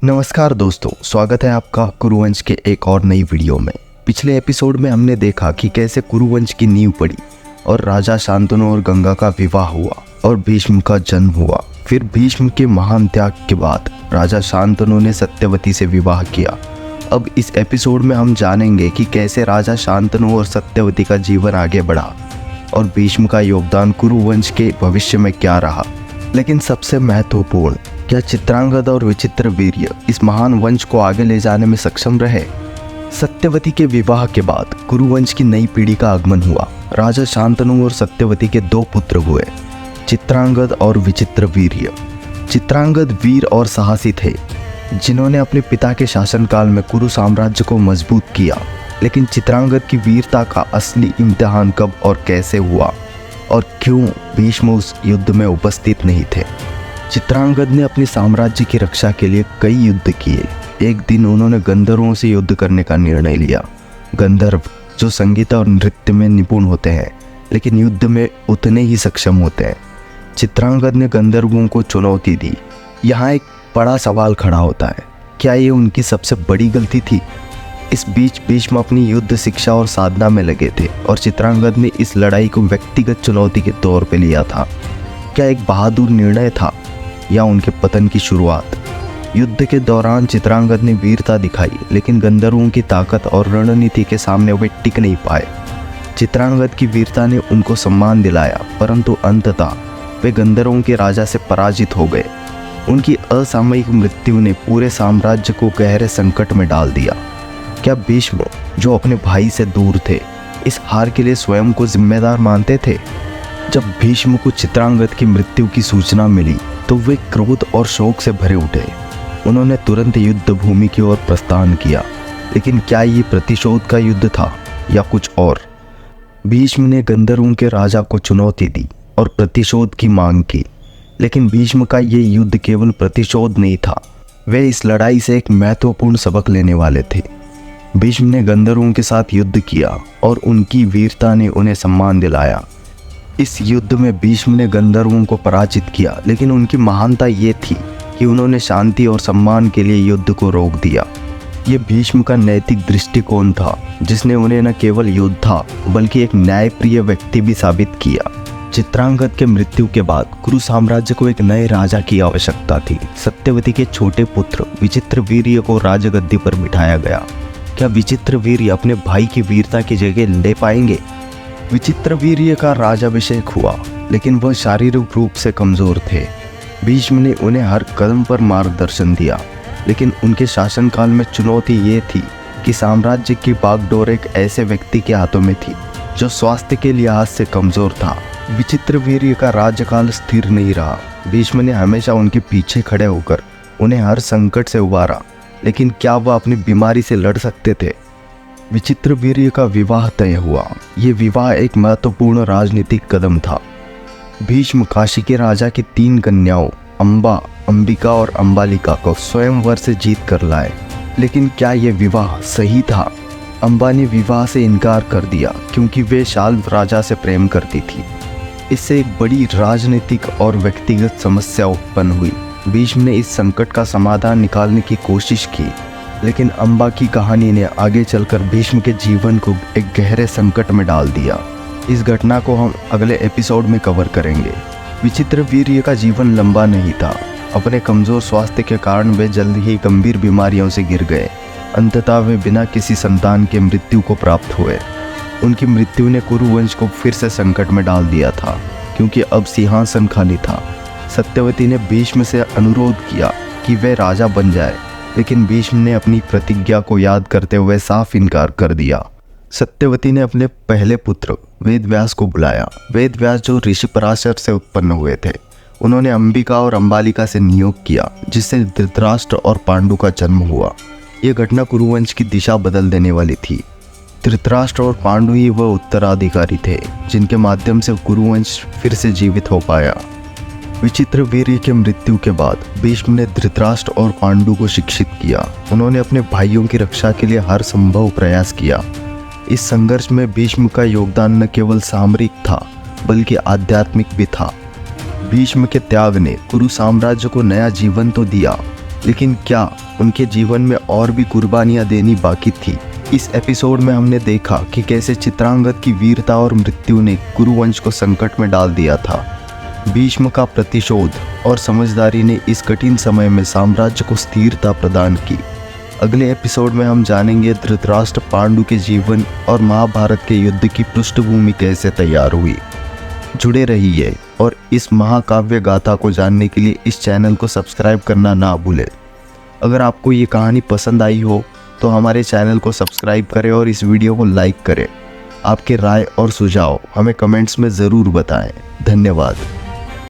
नमस्कार दोस्तों, स्वागत है आपका कुरुवंश के एक और नई वीडियो में। पिछले एपिसोड में हमने देखा कि कैसे कुरुवंश की नींव पड़ी और राजा शांतनु और गंगा का विवाह हुआ और भीष्म का जन्म हुआ। फिर भीष्म के महान त्याग के बाद राजा शांतनु ने सत्यवती से विवाह किया। अब इस एपिसोड में हम जानेंगे कि कैसे राजा शांतनु और सत्यवती का जीवन आगे बढ़ा और भीष्म का योगदान कुरुवंश के भविष्य में क्या रहा। लेकिन सबसे महत्वपूर्ण, क्या चित्रांगद और विचित्रवीर्य इस महान वंश को आगे ले जाने में सक्षम रहे? सत्यवती के विवाह के बाद कुरुवंश की नई पीढ़ी का आगमन हुआ। राजा शांतनु और सत्यवती के दो पुत्र हुए, चित्रांगद और विचित्रवीर्य। चित्रांगद वीर और साहसी थे, जिन्होंने अपने पिता के शासनकाल में कुरु साम्राज्य को मजबूत किया। लेकिन चित्रांगद की वीरता का असली इम्तिहान कब और कैसे हुआ और क्यों भीष्म उस युद्ध में उपस्थित नहीं थे? चित्रांगद ने अपने साम्राज्य की रक्षा के लिए कई युद्ध किए। एक दिन उन्होंने गंधर्वों से युद्ध करने का निर्णय लिया। गंधर्व जो संगीत और नृत्य में निपुण होते हैं, लेकिन युद्ध में उतने ही सक्षम होते हैं। चित्रांगद ने गंधर्वों को चुनौती दी। यहाँ एक बड़ा सवाल खड़ा होता है, क्या ये उनकी सबसे बड़ी गलती थी? इस बीच भीष्म अपनी युद्ध शिक्षा और साधना में लगे थे और चित्रांगद ने इस लड़ाई को व्यक्तिगत चुनौती के तौर पर लिया था। क्या एक बहादुर निर्णय था या उनके पतन की शुरुआत? युद्ध के दौरान चित्रांगद ने वीरता दिखाई, लेकिन गंधर्वों की ताकत और रणनीति के सामने वे टिक नहीं पाए। चित्रांगद की वीरता ने उनको सम्मान दिलाया, परंतु अंततः वे गंधर्वों के राजा से पराजित हो गए। उनकी असामयिक मृत्यु ने पूरे साम्राज्य को गहरे संकट में डाल दिया। क्या भीष्म, जो अपने भाई से दूर थे, इस हार के लिए स्वयं को जिम्मेदार मानते थे? जब भीष्म को चित्रांगद की मृत्यु की सूचना मिली तो वे क्रोध और शोक से भरे उठे। उन्होंने तुरंत युद्ध भूमि की ओर प्रस्थान किया। लेकिन क्या ये प्रतिशोध का युद्ध था या कुछ और? भीष्म ने गंधर्वों के राजा को चुनौती दी और प्रतिशोध की मांग की। लेकिन भीष्म का ये युद्ध केवल प्रतिशोध नहीं था, वे इस लड़ाई से एक महत्वपूर्ण सबक लेने वाले थे। भीष्म ने गंधर्वों के साथ युद्ध किया और उनकी वीरता ने उन्हें सम्मान दिलाया। इस युद्ध में भीष्म ने गंधर्वों को पराजित किया, लेकिन उनकी महानता ये थी कि उन्होंने शांति और सम्मान के लिए युद्ध को रोक दिया। ये भीष्म का नैतिक दृष्टिकोण था, जिसने उन्हें न केवल योद्धा बल्कि एक न्यायप्रिय व्यक्ति भी साबित किया। चित्रांगद के मृत्यु के बाद कुरु साम्राज्य को एक नए राजा की आवश्यकता थी। सत्यवती के छोटे पुत्र विचित्रवीर्य को राजगद्दी पर बिठाया गया। क्या विचित्रवीर्य अपने भाई की वीरता की जगह ले पाएंगे? विचित्रवीर्य का राज्याभिषेक हुआ, लेकिन वह शारीरिक रूप से कमजोर थे। भीष्म ने उन्हें हर कदम पर मार्गदर्शन दिया, लेकिन उनके शासनकाल में चुनौती ये थी कि साम्राज्य की बागडोर एक ऐसे व्यक्ति के हाथों में थी जो स्वास्थ्य के लिहाज से कमजोर था। विचित्रवीर्य का राज्यकाल स्थिर नहीं रहा। भीष्म ने हमेशा उनके पीछे खड़े होकर उन्हें हर संकट से उबारा, लेकिन क्या वह अपनी बीमारी से लड़ सकते थे? विचित्रवीर्य का विवाह तय हुआ। ये विवाह एक महत्वपूर्ण राजनीतिक कदम था। भीष्म काशी के राजा की 3 कन्याओं अंबा, अंबिका और अंबालिका को स्वयंवर से जीत कर लाए। लेकिन क्या यह विवाह सही था? अंबा ने विवाह से इनकार कर दिया क्योंकि वे शाल्व राजा से प्रेम करती थी। इससे एक बड़ी राजनीतिक और व्यक्तिगत समस्या उत्पन्न हुई। भीष्म ने इस संकट का समाधान निकालने की कोशिश की, लेकिन अंबा की कहानी ने आगे चलकर भीष्म के जीवन को एक गहरे संकट में डाल दिया। इस घटना को हम अगले एपिसोड में कवर करेंगे। विचित्रवीर्य का जीवन लंबा नहीं था। अपने कमजोर स्वास्थ्य के कारण वे जल्द ही गंभीर बीमारियों से गिर गए। अंततः वे बिना किसी संतान के मृत्यु को प्राप्त हुए। उनकी मृत्यु ने कुरुवंश को फिर से संकट में डाल दिया था, क्योंकि अब सिंहासन खाली था। सत्यवती ने भीष्म से अनुरोध किया कि वे राजा बन जाए, लेकिन भीष्म ने अपनी प्रतिज्ञा को याद करते हुए साफ इनकार कर दिया। सत्यवती ने अपने पहले पुत्र वेदव्यास को बुलाया। वेदव्यास जो ऋषि पराशर से उत्पन्न हुए थे, उन्होंने अंबिका और अंबालिका से नियोग किया, जिससे धृतराष्ट्र और पांडु का जन्म हुआ। यह घटना कुरुवंश की दिशा बदल देने वाली थी। धृतराष्ट्र और पांडु ही वह उत्तराधिकारी थे जिनके माध्यम से कुरुवंश फिर से जीवित हो पाया। विचित्रवीर्य के मृत्यु के बाद भीष्म ने धृतराष्ट्र और पांडु को शिक्षित किया। उन्होंने अपने भाइयों की रक्षा के लिए हर संभव प्रयास किया। इस संघर्ष में भीष्म का योगदान न केवल सामरिक था बल्कि आध्यात्मिक भी था। भीष्म के त्याग ने कुरु साम्राज्य को नया जीवन तो दिया, लेकिन क्या उनके जीवन में और भी कुर्बानियां देनी बाकी थी? इस एपिसोड में हमने देखा कि कैसे चित्रांगद की वीरता और मृत्यु ने कुरुवंश को संकट में डाल दिया था। भीष्म का प्रतिशोध और समझदारी ने इस कठिन समय में साम्राज्य को स्थिरता प्रदान की। अगले एपिसोड में हम जानेंगे धृतराष्ट्र पांडु के जीवन और महाभारत के युद्ध की पृष्ठभूमि कैसे तैयार हुई। जुड़े रहिए और इस महाकाव्य गाथा को जानने के लिए इस चैनल को सब्सक्राइब करना ना भूलें। अगर आपको ये कहानी पसंद आई हो तो हमारे चैनल को सब्सक्राइब करें और इस वीडियो को लाइक करें। आपके राय और सुझाव हमें कमेंट्स में ज़रूर बताएं। धन्यवाद।